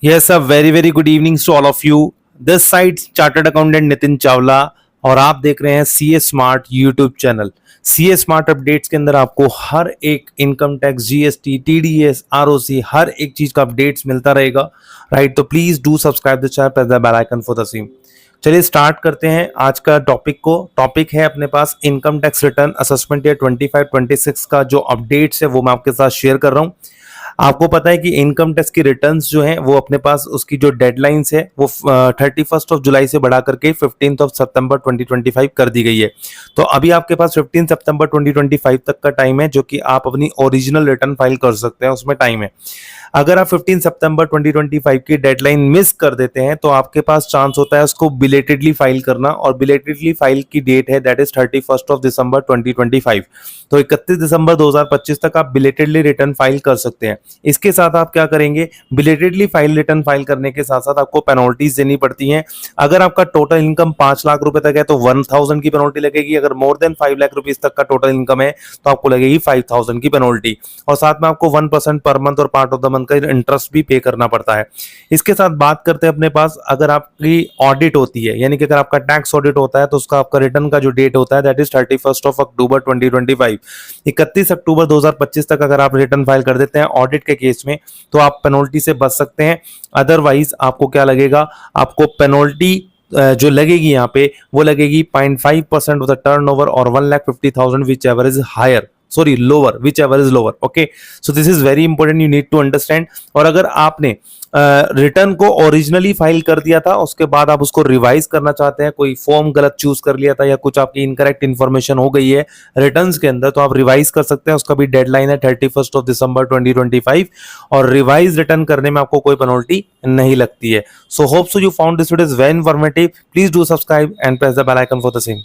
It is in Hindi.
Yes, a very good evening to all of you. This side chartered accountant Nitin Chawla और आप देख रहे हैं CA smart YouTube channel. CA smart updates के अंदर आपको हर एक income tax, GST, TDS, ROC हर एक चीज का अपडेट्स मिलता रहेगा। राइट, तो please do subscribe the channel, press the bell icon for the same. चलिए स्टार्ट करते हैं आज का टॉपिक को। टॉपिक है अपने पास income tax return assessment year 25-26 का जो अपडेट्स है वो मैं आपके साथ शेयर कर रहा हूं। आपको पता है कि इनकम टैक्स की रिटर्न्स जो हैं वो अपने पास उसकी जो डेडलाइंस है वो 31 जुलाई से बढ़ा करके 15 सितंबर 2025 कर दी गई है। तो अभी आपके पास 15 सितंबर 2025 तक का टाइम है जो कि आप अपनी ओरिजिनल रिटर्न फाइल कर सकते हैं, उसमें टाइम है। अगर आप 15 सितंबर 2025 की डेडलाइन मिस कर देते हैं तो आपके पास चांस होता है उसको बिलेटेडली फाइल करना, और बिलेटेडली फाइल की डेट है दैट इज 31 दिसंबर 2025। तो 31 दिसंबर 2025 तक आप बिलेटेडली रिटर्न फाइल कर सकते हैं। इसके साथ आप क्या करेंगे, बिलेटेडली फाइल रिटर्न फाइल करने के साथ साथ आपको पेनल्टीज देनी पड़ती हैं। अगर आपका टोटल इनकम 5 लाख रुपए तक है तो 1000 की पेनल्टी लगेगी। अगर मोर देन 5 लाख रुपीज तक का टोटल इनकम है तो आपको लगेगी 5000 की पेनल्टी, और साथ में आपको 1% पर मंथ और पार्ट ऑफ द मंथ का इंटरेस्ट भी पे करना पड़ता है। इसके साथ बात करते हैं अपने पास, अगर आपकी ऑडिट होती है यानी कि अगर आपका टैक्स ऑडिट होता है तो उसका आपका रिटर्न का जो डेट होता है दैट इज 31 अक्टूबर 2025। 31 अक्टूबर 2025 तक अगर आप रिटर्न फाइल कर देते हैं ऑडिट के केस में तो आप पेनल्टी से बच सकते हैं। अदरवाइज आपको क्या लगेगा, आपको पेनल्टी जो लगेगी यहाँ पे वो लगेगी 0.5% ऑफ द टर्नओवर और 1,50,000 whichever is higher, sorry lower, whichever is lower. Okay, so this is very important, you need to understand. और अगर आपने रिटर्न को ओरिजिनली फाइल कर दिया था उसके बाद आप उसको रिवाइज करना चाहते हैं, कोई फॉर्म गलत चूज कर लिया था या कुछ आपकी इनकरेक्ट इन्फॉर्मेशन हो गई है रिटर्न्स के अंदर, तो आप रिवाइज कर सकते हैं। उसका भी डेडलाइन है 31 दिसंबर 2025, और रिवाइज रिटर्न करने में आपको कोई पेनल्टी नहीं लगती है। So hope so you found this video is very informative. Please do subscribe and press the bell icon for the same.